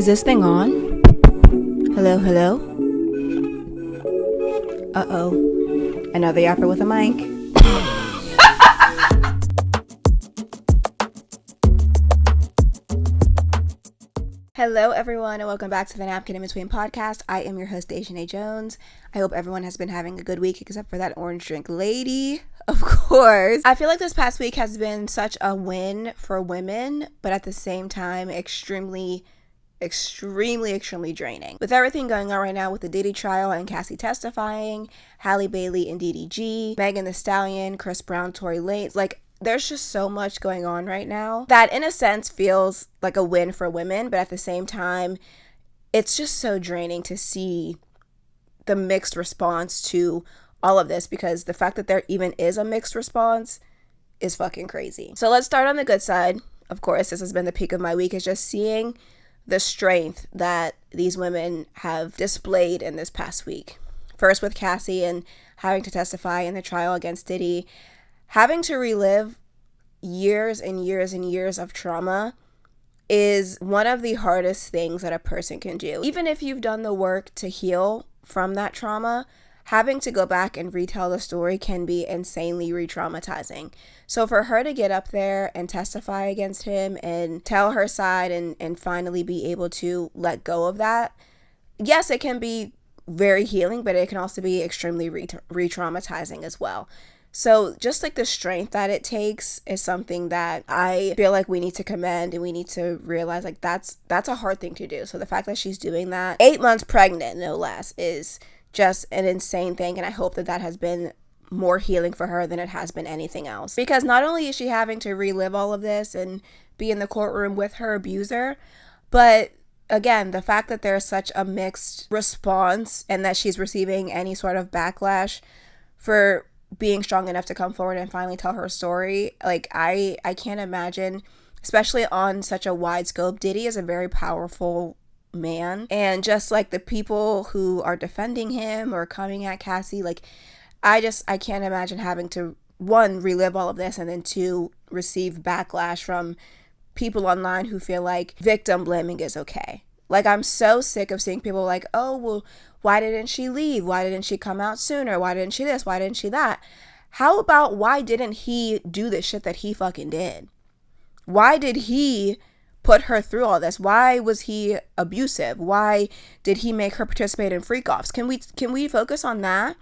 Is this thing on? Hello, hello? Uh-oh. Another yapper with a mic. Hello, everyone, and welcome back to the Napkin in Between podcast. I am your host, Dejanay Jones. I hope everyone has been having a good week, except for that orange drink lady, of course. I feel like this past week has been such a win for women, but at the same time, extremely draining. With everything going on right now with the Diddy trial and Cassie testifying, Halle Bailey and Diddy, Megan Thee Stallion, Chris Brown, Tory Lanez, there's just so much going on right now that in a sense feels like a win for women, but at the same time, it's just so draining to see the mixed response to all of this, because the fact that there even is a mixed response is fucking crazy. So let's start on the good side. Of course, this has been the peak of my week, is just seeing the strength that these women have displayed in this past week. First with Cassie and having to testify in the trial against Diddy, having to relive years and years and years of trauma is one of the hardest things that a person can do. Even if you've done the work to heal from that trauma, having to go back and retell the story can be insanely re-traumatizing. So for her to get up there and testify against him and tell her side and finally be able to let go of that, yes, it can be very healing, but it can also be extremely re-traumatizing as well. So just like the strength that it takes is something that I feel like we need to commend, and we need to realize that's a hard thing to do. So the fact that she's doing that, 8 months pregnant, no less, is just an insane thing. And I hope that has been more healing for her than it has been anything else. Because not only is she having to relive all of this and be in the courtroom with her abuser, but again, the fact that there's such a mixed response and that she's receiving any sort of backlash for being strong enough to come forward and finally tell her story. I can't imagine, especially on such a wide scope. Diddy is a very powerful man, and just like the people who are defending him or coming at Cassie, I can't imagine having to, one, relive all of this, and then two, receive backlash from people online who feel like victim blaming is okay. I'm so sick of seeing people like, oh, well, why didn't she leave? Why didn't she come out sooner? Why didn't she this? Why didn't she that? How about why didn't he do the shit that he fucking did? Why did he put her through all this? Why was he abusive? Why did he make her participate in freak-offs? Can we focus on that?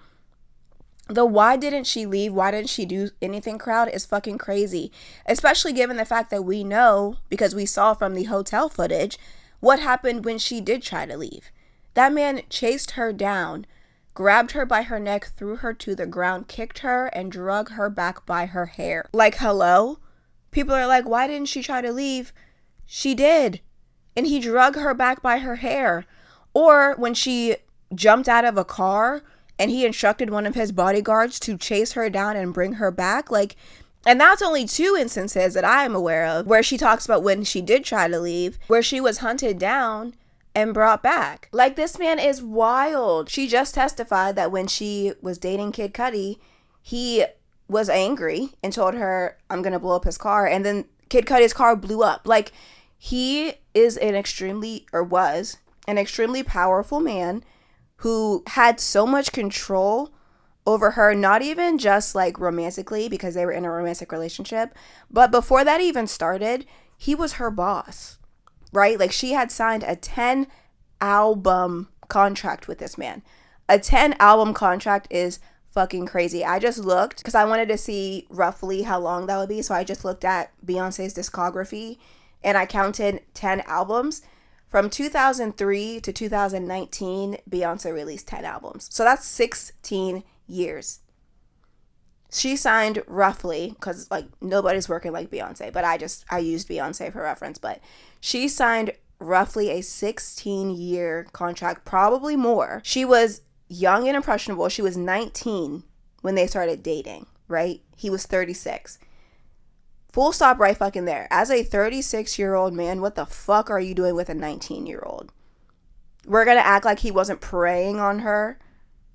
The why didn't she leave, why didn't she do anything crowd is fucking crazy. Especially given the fact that we know, because we saw from the hotel footage, what happened when she did try to leave. That man chased her down, grabbed her by her neck, threw her to the ground, kicked her, and drug her back by her hair. Hello? People are like, why didn't she try to leave? She did. And he drug her back by her hair. Or when she jumped out of a car and he instructed one of his bodyguards to chase her down and bring her back. And that's only 2 instances that I am aware of where she talks about when she did try to leave, where she was hunted down and brought back. This man is wild. She just testified that when she was dating Kid Cudi, he was angry and told her, I'm going to blow up his car. And then Kid Cudi's car blew up. He is was an extremely powerful man who had so much control over her, not even just romantically, because they were in a romantic relationship, but before that even started, he was her boss, right? She had signed a 10-album contract with this man. A 10-album contract is fucking crazy. I just looked because I wanted to see roughly how long that would be, so I just looked at Beyonce's discography and I counted 10 albums. From 2003 to 2019, Beyonce released 10 albums. So that's 16 years. She signed roughly, because nobody's working like Beyonce, but I used Beyonce for reference, but she signed roughly a 16-year contract, probably more. She was young and impressionable. She was 19 when they started dating, right? He was 36. Full stop right fucking there. As a 36-year-old man, what the fuck are you doing with a 19-year-old? We're going to act like he wasn't preying on her,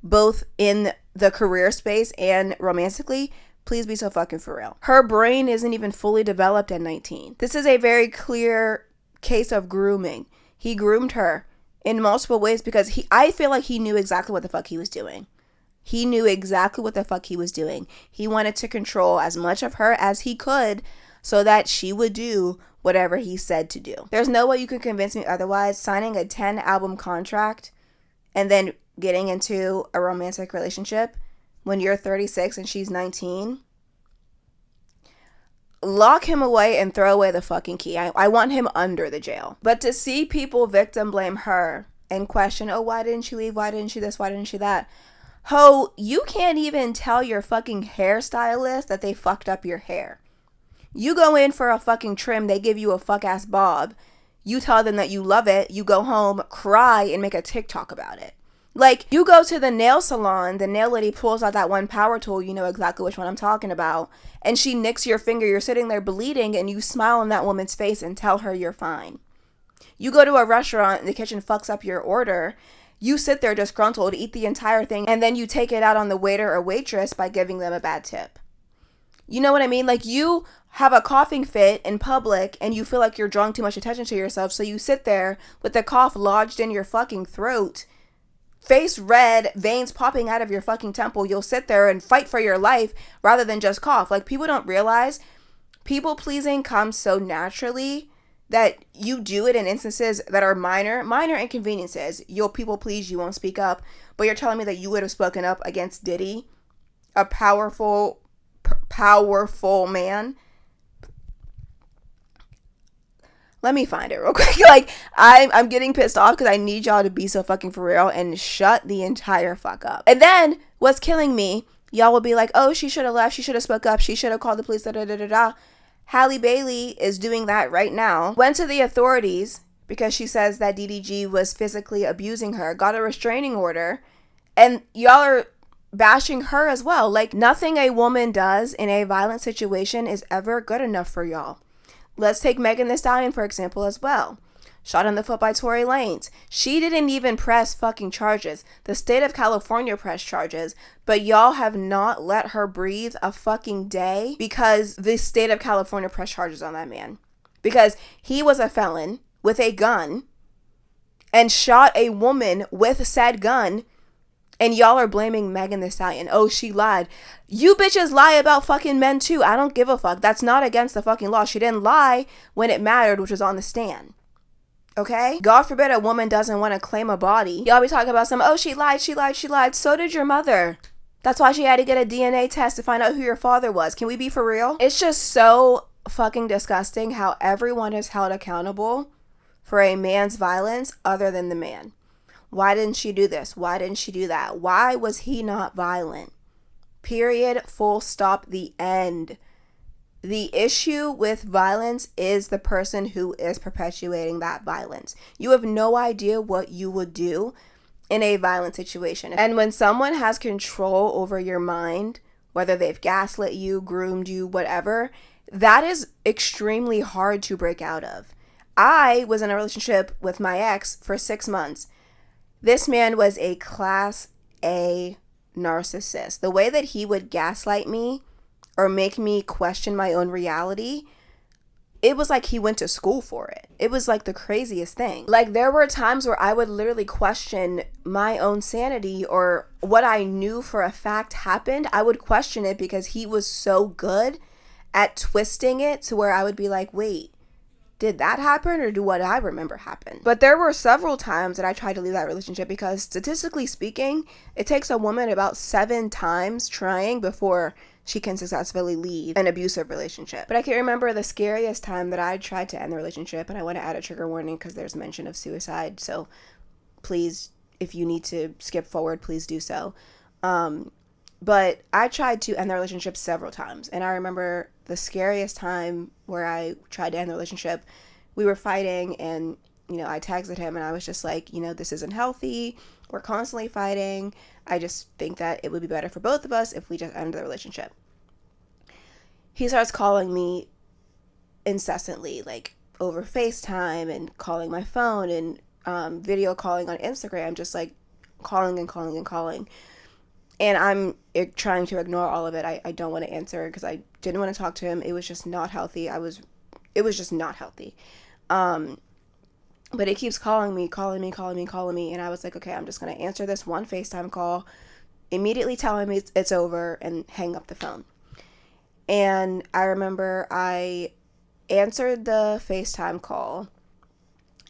both in the career space and romantically. Please be so fucking for real. Her brain isn't even fully developed at 19. This is a very clear case of grooming. He groomed her in multiple ways because I feel like he knew exactly what the fuck he was doing. He knew exactly what the fuck he was doing. He wanted to control as much of her as he could so that she would do whatever he said to do. There's no way you can convince me otherwise. Signing a 10-album contract and then getting into a romantic relationship when you're 36 and she's 19. Lock him away and throw away the fucking key. I want him under the jail. But to see people victim blame her and question, oh, why didn't she leave? Why didn't she this? Why didn't she that? Ho, you can't even tell your fucking hairstylist that they fucked up your hair. You go in for a fucking trim, they give you a fuck ass bob. You tell them that you love it. You go home, cry, and make a TikTok about it. Like, you go to the nail salon, the nail lady pulls out that one power tool, you know exactly which one I'm talking about, and she nicks your finger, you're sitting there bleeding, and you smile in that woman's face and tell her you're fine. You go to a restaurant and the kitchen fucks up your order, you sit there disgruntled, eat the entire thing, and then you take it out on the waiter or waitress by giving them a bad tip. You know what I mean? Like, you have a coughing fit in public and you feel like you're drawing too much attention to yourself, so you sit there with the cough lodged in your fucking throat, face red, veins popping out of your fucking temple. You'll sit there and fight for your life rather than just cough. Like, people don't realize people pleasing comes so naturally that you do it in instances that are minor inconveniences. You'll people please, you won't speak up, but you're telling me that you would have spoken up against Diddy, a powerful man. Let me find it real quick. Like, I'm getting pissed off because I need y'all to be so fucking for real and shut the entire fuck up. And then what's killing me, y'all will be like, oh, she should have left. She should have spoke up. She should have called the police. Da da da da da. Halle Bailey is doing that right now. Went to the authorities because she says that DDG was physically abusing her. Got a restraining order. And y'all are bashing her as well. Like, nothing a woman does in a violent situation is ever good enough for y'all. Let's take Megan Thee Stallion, for example, as well. Shot in the foot by Tory Lanez. She didn't even press fucking charges. The state of California pressed charges, but y'all have not let her breathe a fucking day because the state of California pressed charges on that man. Because he was a felon with a gun and shot a woman with said gun. And y'all are blaming Megan Thee Stallion. Oh, she lied. You bitches lie about fucking men too. I don't give a fuck. That's not against the fucking law. She didn't lie when it mattered, which was on the stand. Okay? God forbid a woman doesn't want to claim a body. Y'all be talking about oh, she lied. So did your mother. That's why she had to get a DNA test to find out who your father was. Can we be for real? It's just so fucking disgusting how everyone is held accountable for a man's violence other than the man. Why didn't she do this? Why didn't she do that? Why was he not violent? Period. Full stop. The end. The issue with violence is the person who is perpetuating that violence. You have no idea what you would do in a violent situation. And when someone has control over your mind, whether they've gaslit you, groomed you, whatever, that is extremely hard to break out of. I was in a relationship with my ex for 6 months. This man was a class A narcissist. The way that he would gaslight me or make me question my own reality, it was like he went to school for it. It was like the craziest thing. Like, there were times where I would literally question my own sanity or what I knew for a fact happened. I would question it because he was so good at twisting it to where I would be like, wait, did that happen or do what I remember happen? But there were several times that I tried to leave that relationship because statistically speaking, it takes a woman about 7 times trying before she can successfully leave an abusive relationship. But I can remember the scariest time that I tried to end the relationship, and I want to add a trigger warning because there's mention of suicide. So please, if you need to skip forward, please do so. But I tried to end the relationship several times. And I remember the scariest time where I tried to end the relationship, we were fighting and, I texted him and I was just like, this isn't healthy. We're constantly fighting. I just think that it would be better for both of us if we just ended the relationship. He starts calling me incessantly, like over FaceTime and calling my phone and video calling on Instagram, just like calling and calling and calling. And I'm trying to ignore all of it. I don't want to answer because I didn't want to talk to him. It was just not healthy. It was just not healthy. But he keeps calling me. And I was like, okay, I'm just going to answer this one FaceTime call, immediately tell him it's over, and hang up the phone. And I remember I answered the FaceTime call,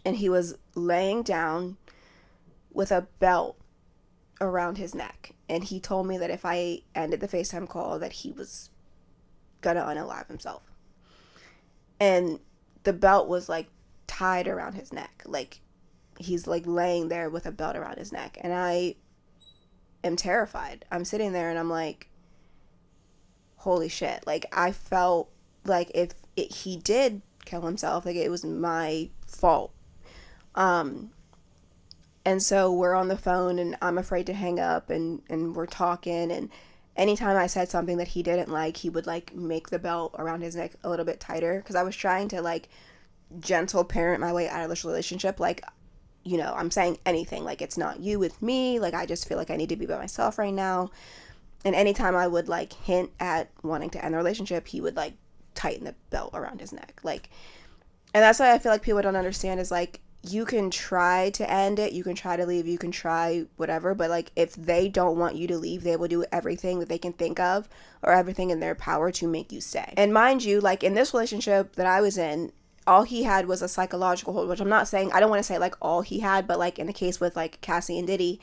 and he was laying down with a belt around his neck. And he told me that if I ended the FaceTime call, that he was gonna unalive himself. And the belt was like tied around his neck. Like, he's like laying there with a belt around his neck. And I am terrified. I'm sitting there and I'm like, holy shit. Like, I felt like if he did kill himself, like, it was my fault. And so we're on the phone, and I'm afraid to hang up, and we're talking, and anytime I said something that he didn't like, he would like make the belt around his neck a little bit tighter, because I was trying to like gentle parent my way out of this relationship. Like, you know, I'm saying anything, like, it's not you, with me, like, I just feel like I need to be by myself right now. And anytime I would like hint at wanting to end the relationship, he would like tighten the belt around his neck. Like, and that's why I feel like people don't understand is like, you can try to end it, you can try to leave, you can try whatever, but like, if they don't want you to leave, they will do everything that they can think of or everything in their power to make you stay. And mind you, like, in this relationship that I was in, all he had was a psychological hold, which I'm not saying, I don't want to say like all he had, but like in the case with like Cassie and Diddy,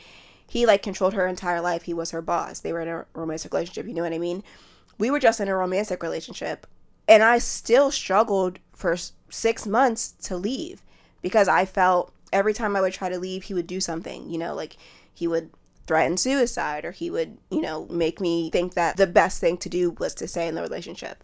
he like controlled her entire life. He was her boss. They were in a romantic relationship, you know what I mean? We were just in a romantic relationship, and I still struggled for 6 months to leave. Because I felt every time I would try to leave, he would do something, you know, like he would threaten suicide, or he would, you know, make me think that the best thing to do was to stay in the relationship.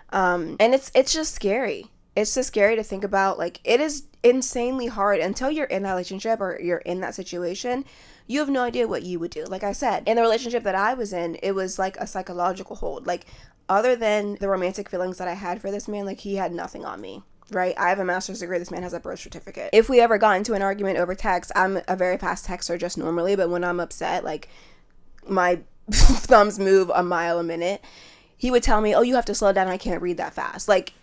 And it's just scary. It's just scary to think about. Like, it is insanely hard until you're in that relationship or you're in that situation. You have no idea what you would do. Like I said, in the relationship that I was in, it was like a psychological hold. Like, other than the romantic feelings that I had for this man, like, he had nothing on me. Right? I have a master's degree. This man has a birth certificate. If we ever got into an argument over text, I'm a very fast texter just normally, but when I'm upset, like, my thumbs move a mile a minute. He would tell me, oh, you have to slow down, I can't read that fast. Like,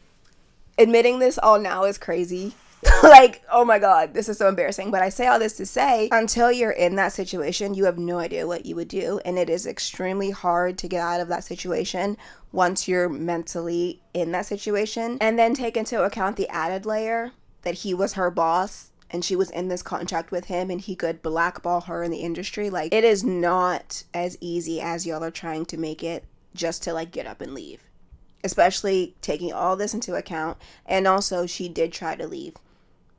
admitting this all now is crazy. Like, oh my God, this is so embarrassing. But I say all this to say, until you're in that situation, you have no idea what you would do. And it is extremely hard to get out of that situation once you're mentally in that situation. And then take into account the added layer that he was her boss and she was in this contract with him, and he could blackball her in the industry. Like, it is not as easy as y'all are trying to make it just to like get up and leave. Especially taking all this into account. And also, she did try to leave,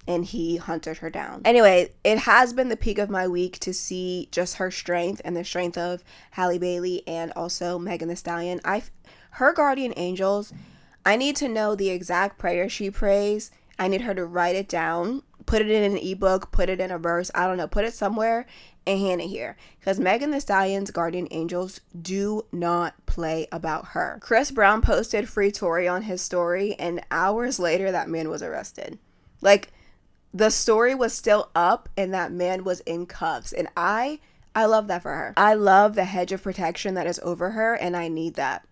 and he hunted her down. Anyway, it has been the peak of my week to see just her strength and the strength of Halle Bailey and also Megan Thee Stallion. Her guardian angels, I need to know the exact prayer she prays. I need her to write it down, put it in an ebook, put it in a verse, I don't know, put it somewhere and hand it here. Because Megan Thee Stallion's guardian angels do not play about her. Chris Brown posted Free Tory on his story, and hours later that man was arrested. Like, the story was still up and that man was in cuffs. And I love that for her. I love the hedge of protection that is over her, and I need that.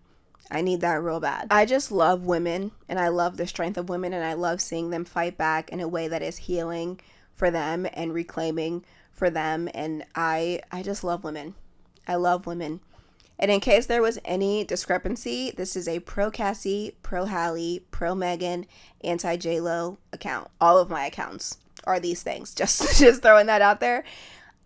I need that real bad. I just love women, and I love the strength of women, and I love seeing them fight back in a way that is healing for them and reclaiming for them. And I just love women. I love women. And in case there was any discrepancy, this is a pro Cassie, pro Halle, pro Megan, anti J-Lo account. All of my accounts are these things. Just throwing that out there.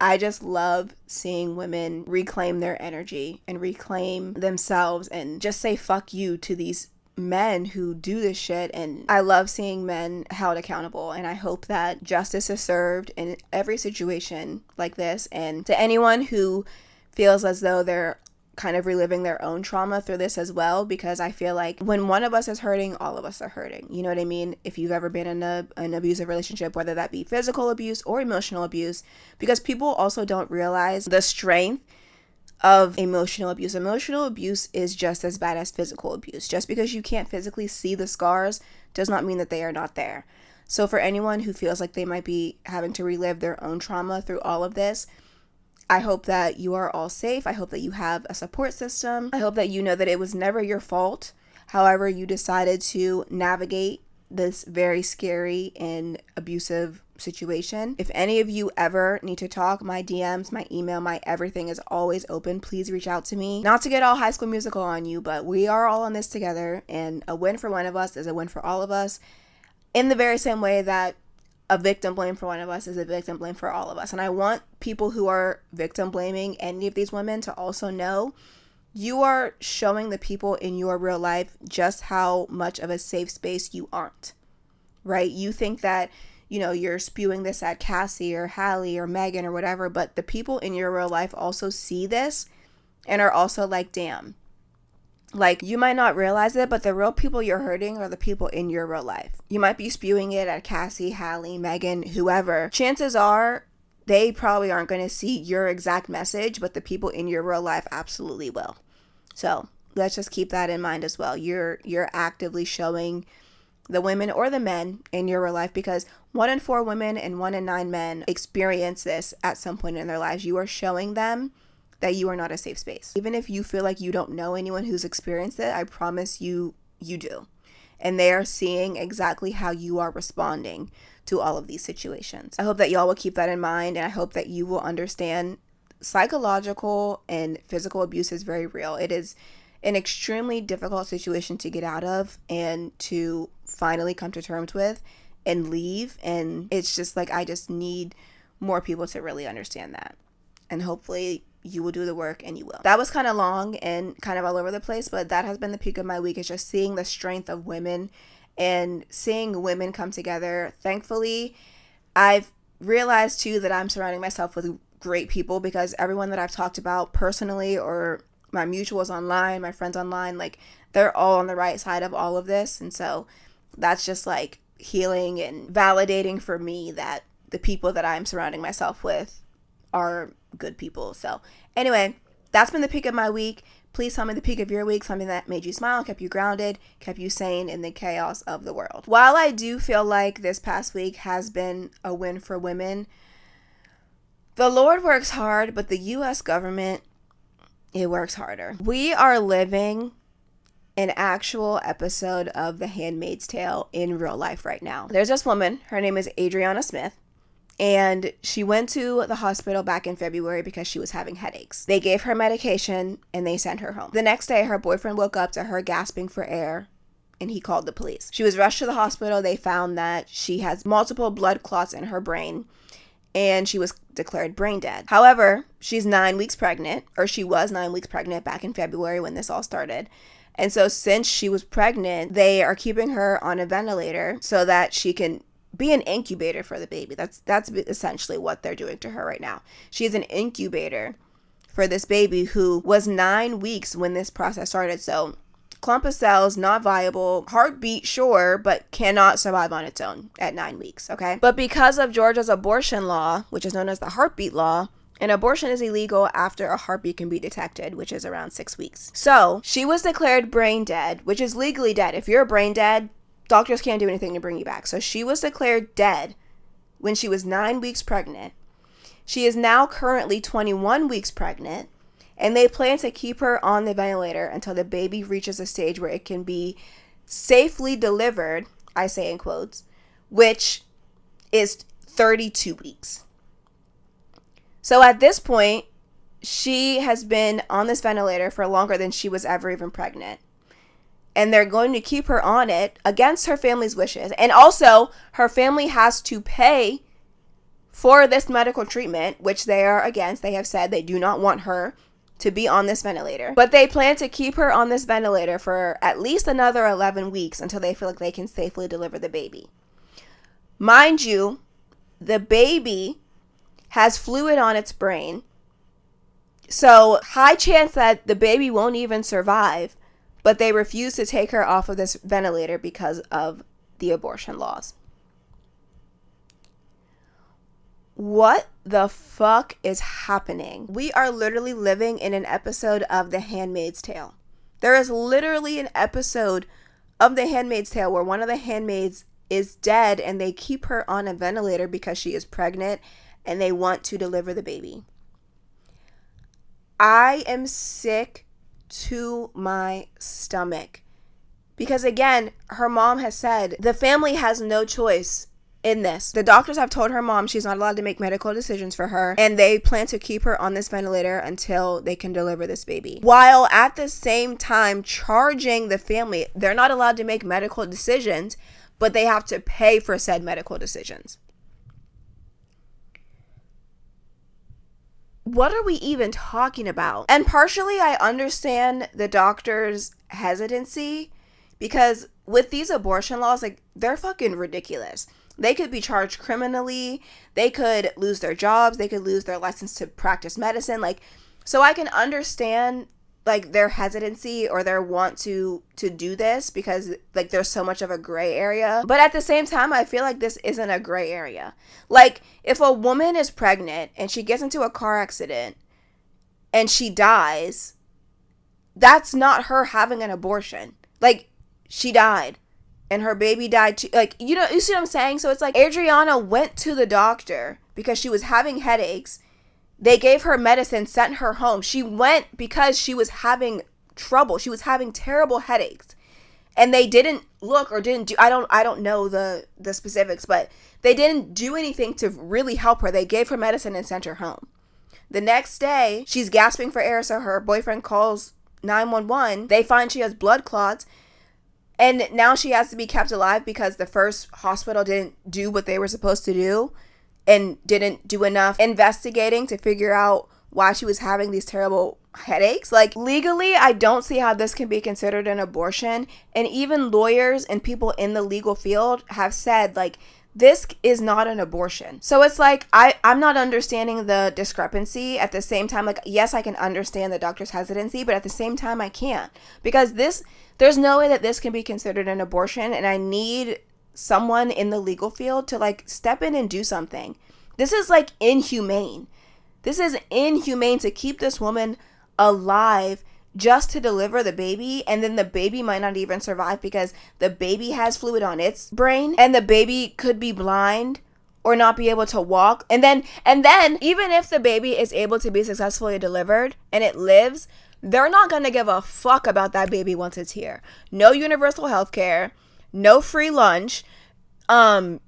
I just love seeing women reclaim their energy and reclaim themselves and just say fuck you to these men who do this shit. And I love seeing men held accountable, and I hope that justice is served in every situation like this. And to anyone who feels as though they're kind of reliving their own trauma through this as well, because I feel like when one of us is hurting, all of us are hurting. You know what I mean? If you've ever been in an abusive relationship, whether that be physical abuse or emotional abuse, because people also don't realize the strength of emotional abuse. Emotional abuse is just as bad as physical abuse. Just because you can't physically see the scars does not mean that they are not there. So for anyone who feels like they might be having to relive their own trauma through all of this, I hope that you are all safe. I hope that you have a support system. I hope that you know that it was never your fault. However, you decided to navigate this very scary and abusive situation. If any of you ever need to talk, my DMs, my email, my everything is always open. Please reach out to me. Not to get all High School Musical on you, but we are all in this together, and a win for one of us is a win for all of us, in the very same way that a victim blame for one of us is a victim blame for all of us. And I want people who are victim blaming any of these women to also know you are showing the people in your real life just how much of a safe space you aren't, right? You think that, you know, you're spewing this at Cassie or Halle or Megan or whatever, but the people in your real life also see this and are also like, damn. Like, you might not realize it, but the real people you're hurting are the people in your real life. You might be spewing it at Cassie, Halle, Megan, whoever. Chances are they probably aren't going to see your exact message, but the people in your real life absolutely will. So let's just keep that in mind as well. You're actively showing the women or the men in your real life, because 1 in 4 women and 1 in 9 men experience this at some point in their lives. You are showing them that you are not a safe space. Even if you feel like you don't know anyone who's experienced it, I promise you do. And they are seeing exactly how you are responding to all of these situations. I hope that y'all will keep that in mind, and I hope that you will understand psychological and physical abuse is very real. It is an extremely difficult situation to get out of and to finally come to terms with and leave. And it's just like, I just need more people to really understand that. And hopefully you will do the work, and you will. That was kind of long and kind of all over the place, but that has been the peak of my week, is just seeing the strength of women and seeing women come together. Thankfully, I've realized too that I'm surrounding myself with great people, because everyone that I've talked about personally, or my mutuals online, my friends online, like, they're all on the right side of all of this. And so that's just like healing and validating for me that the people that I'm surrounding myself with are good people. So anyway, that's been the peak of my week. Please tell me the peak of your week, something that made you smile, kept you grounded, kept you sane in the chaos of the world. While I do feel like this past week has been a win for women, the Lord works hard, but the U.S. government, it works harder. We are living an actual episode of The Handmaid's Tale in real life right now. There's this woman, her name is Adriana Smith, and she went to the hospital back in February because she was having headaches. They gave her medication and they sent her home. The next day, her boyfriend woke up to her gasping for air, and he called the police. She was rushed to the hospital. They found that she has multiple blood clots in her brain, and she was declared brain dead. However, she's 9 weeks pregnant, or she was 9 weeks pregnant back in February when this all started. And so since she was pregnant, they are keeping her on a ventilator so that she can be an incubator for the baby. That's essentially what they're doing to her right now. She's an incubator for this baby who was 9 weeks when this process started. So clump of cells, not viable, heartbeat, sure, but cannot survive on its own at 9 weeks, okay? But because of Georgia's abortion law, which is known as the heartbeat law, an abortion is illegal after a heartbeat can be detected, which is around 6 weeks. So she was declared brain dead, which is legally dead. If you're brain dead, doctors can't do anything to bring you back. So she was declared dead when she was 9 weeks pregnant. She is now currently 21 weeks pregnant, and they plan to keep her on the ventilator until the baby reaches a stage where it can be safely delivered, I say in quotes, which is 32 weeks. So at this point, she has been on this ventilator for longer than she was ever even pregnant. And they're going to keep her on it against her family's wishes. And also, her family has to pay for this medical treatment, which they are against. They have said they do not want her to be on this ventilator. But they plan to keep her on this ventilator for at least another 11 weeks until they feel like they can safely deliver the baby. Mind you, the baby has fluid on its brain. So high chance that the baby won't even survive, but they refuse to take her off of this ventilator because of the abortion laws. What the fuck is happening? We are literally living in an episode of The Handmaid's Tale. There is literally an episode of The Handmaid's Tale where one of the handmaids is dead and they keep her on a ventilator because she is pregnant and they want to deliver the baby. I am sick to my stomach because, again, her mom has said the family has no choice in this. The doctors have told her mom she's not allowed to make medical decisions for her, and they plan to keep her on this ventilator until they can deliver this baby. While at the same time charging the family, they're not allowed to make medical decisions, but they have to pay for said medical decisions. What are we even talking about? And partially I understand the doctor's hesitancy, because with these abortion laws, like, they're fucking ridiculous. They could be charged criminally. They could lose their jobs. They could lose their license to practice medicine. Like, so I can understand, like, their hesitancy or their want to do this, because, like, there's so much of a gray area. But at the same time, I feel like this isn't a gray area. Like, if a woman is pregnant and she gets into a car accident and she dies, that's not her having an abortion. Like, she died and her baby died too. Like, you know, you see what I'm saying? So it's like Adriana went to the doctor because she was having headaches. They gave her medicine, sent her home. She went because she was having trouble. She was having terrible headaches. And they didn't look or didn't do, I don't know the specifics, but they didn't do anything to really help her. They gave her medicine and sent her home. The next day, she's gasping for air, so her boyfriend calls 911. They find she has blood clots. And now she has to be kept alive because the first hospital didn't do what they were supposed to do and didn't do enough investigating to figure out why she was having these terrible headaches. Like, legally, I don't see how this can be considered an abortion. And even lawyers and people in the legal field have said, like, this is not an abortion. So it's like, I'm not understanding the discrepancy. At the same time, like, yes, I can understand the doctor's hesitancy, but at the same time, I can't. Because there's no way that this can be considered an abortion, and I need someone in the legal field to, like, step in and do something. This is, like, inhumane. This is inhumane to keep this woman alive just to deliver the baby, and then the baby might not even survive because the baby has fluid on its brain, and the baby could be blind or not be able to walk. And then even if the baby is able to be successfully delivered and it lives, they're not going to give a fuck about that baby once it's here. No universal health care, no free lunch,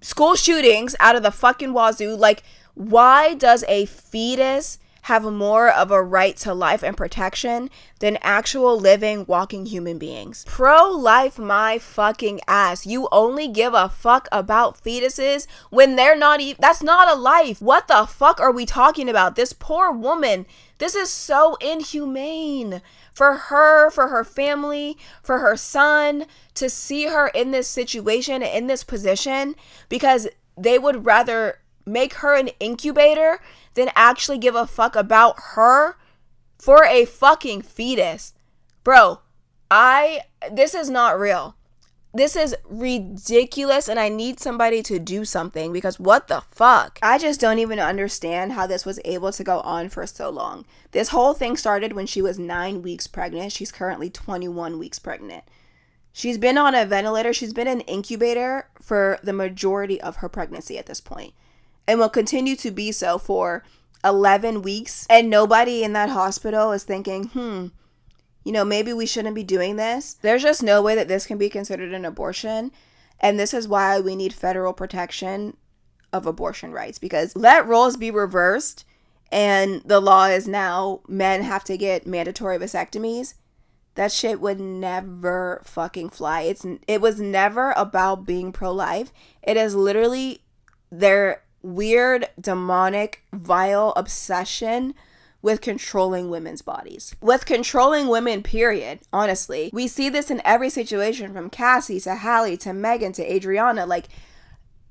school shootings out of the fucking wazoo. Like, why does a fetus have more of a right to life and protection than actual living, walking human beings? Pro-life my fucking ass. You only give a fuck about fetuses when they're not even, that's not a life. What the fuck are we talking about? This poor woman, this is so inhumane for her, for her family, for her son, to see her in this situation, in this position, because they would rather make her an incubator than actually give a fuck about her for a fucking fetus. Bro, this is not real. This is ridiculous, and I need somebody to do something, because what the fuck? I just don't even understand how this was able to go on for so long. This whole thing started when she was 9 weeks pregnant. She's currently 21 weeks pregnant. She's been on a ventilator. She's been in an incubator for the majority of her pregnancy at this point, and will continue to be so for 11 weeks. And nobody in that hospital is thinking, maybe we shouldn't be doing this. There's just no way that this can be considered an abortion. And this is why we need federal protection of abortion rights, because let roles be reversed and the law is now men have to get mandatory vasectomies. That shit would never fucking fly. It was never about being pro-life. It is literally their weird, demonic, vile obsession with controlling women's bodies. With controlling women, period. Honestly. We see this in every situation, from Cassie to Halle to Megan to Adriana. Like,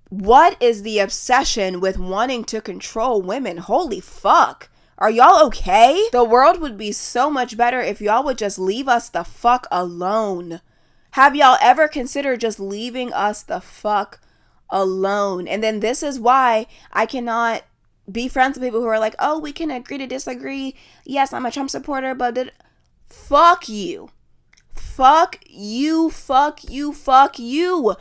what is the obsession with wanting to control women? Holy fuck. Are y'all okay? The world would be so much better if y'all would just leave us the fuck alone. Have y'all ever considered just leaving us the fuck alone? And then this is why I cannot be friends with people who are like, oh, we can agree to disagree. Yes, I'm a Trump supporter, but fuck you. Fuck you, fuck you, fuck you.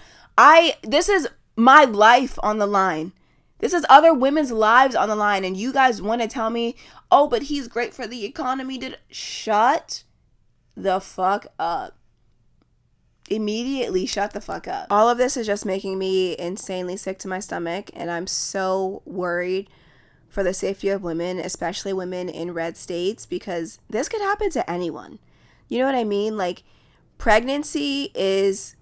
This is my life on the line. This is other women's lives on the line, and you guys want to tell me, oh, but he's great for the economy. Shut the fuck up. immediately shut the fuck up. All of this is just making me insanely sick to my stomach, and I'm so worried for the safety of women, especially women in red states, because this could happen to anyone. You know what I mean? Like, pregnancy is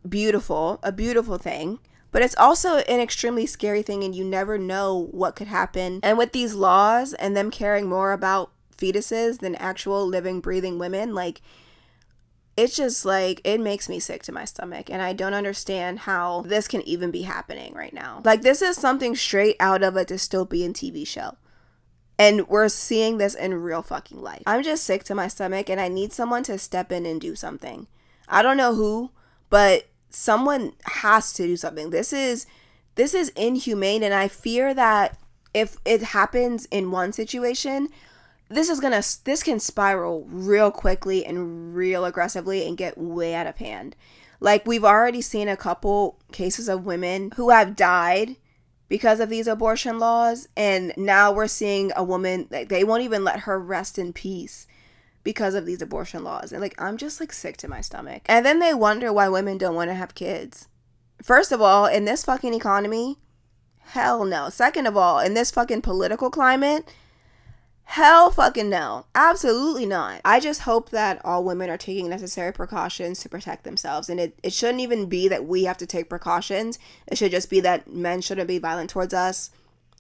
beautiful, a beautiful thing, but it's also an extremely scary thing, and you never know what could happen. And with these laws and them caring more about fetuses than actual living, breathing women, like, it's just like, it makes me sick to my stomach, and I don't understand how this can even be happening right now. Like, this is something straight out of a dystopian TV show, and we're seeing this in real fucking life. I'm just sick to my stomach, and I need someone to step in and do something. I don't know who, but someone has to do something. This is inhumane, and I fear that if it happens in one situation, this can spiral real quickly and real aggressively and get way out of hand. Like, we've already seen a couple cases of women who have died because of these abortion laws, and now we're seeing a woman, like, they won't even let her rest in peace because of these abortion laws. And, like, I'm just, like, sick to my stomach. And then they wonder why women don't want to have kids. First of all, in this fucking economy, hell no. Second of all, in this fucking political climate, hell fucking no. Absolutely not. I just hope that all women are taking necessary precautions to protect themselves. And it shouldn't even be that we have to take precautions. It should just be that men shouldn't be violent towards us,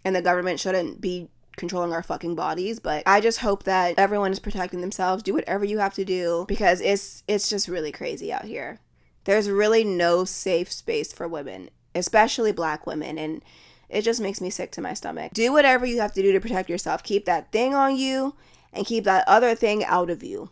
and the government shouldn't be controlling our fucking bodies. But I just hope that everyone is protecting themselves. Do whatever you have to do, because it's just really crazy out here. There's really no safe space for women, especially Black women, and it just makes me sick to my stomach. Do whatever you have to do to protect yourself. Keep that thing on you and keep that other thing out of you.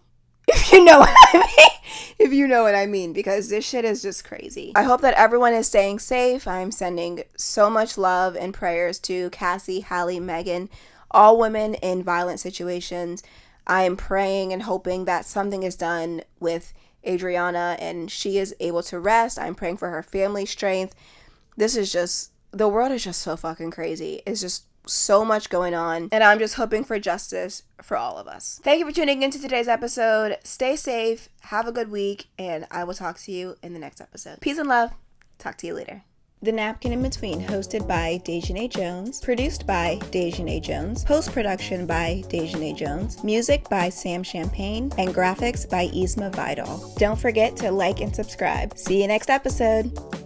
If you know what I mean. If you know what I mean, because this shit is just crazy. I hope that everyone is staying safe. I'm sending so much love and prayers to Cassie, Halle, Megan, all women in violent situations. I am praying and hoping that something is done with Adriana and she is able to rest. I'm praying for her family strength. The world is just so fucking crazy. It's just so much going on, and I'm just hoping for justice for all of us. Thank you for tuning into today's episode. Stay safe, have a good week, and I will talk to you in the next episode. Peace and love. Talk to you later. The Napkin in Between, hosted by Dejanay Jones, produced by Dejanay Jones, post-production by Dejanay Jones, music by Sam Champagne, and graphics by Isma Vidal. Don't forget to like and subscribe. See you next episode.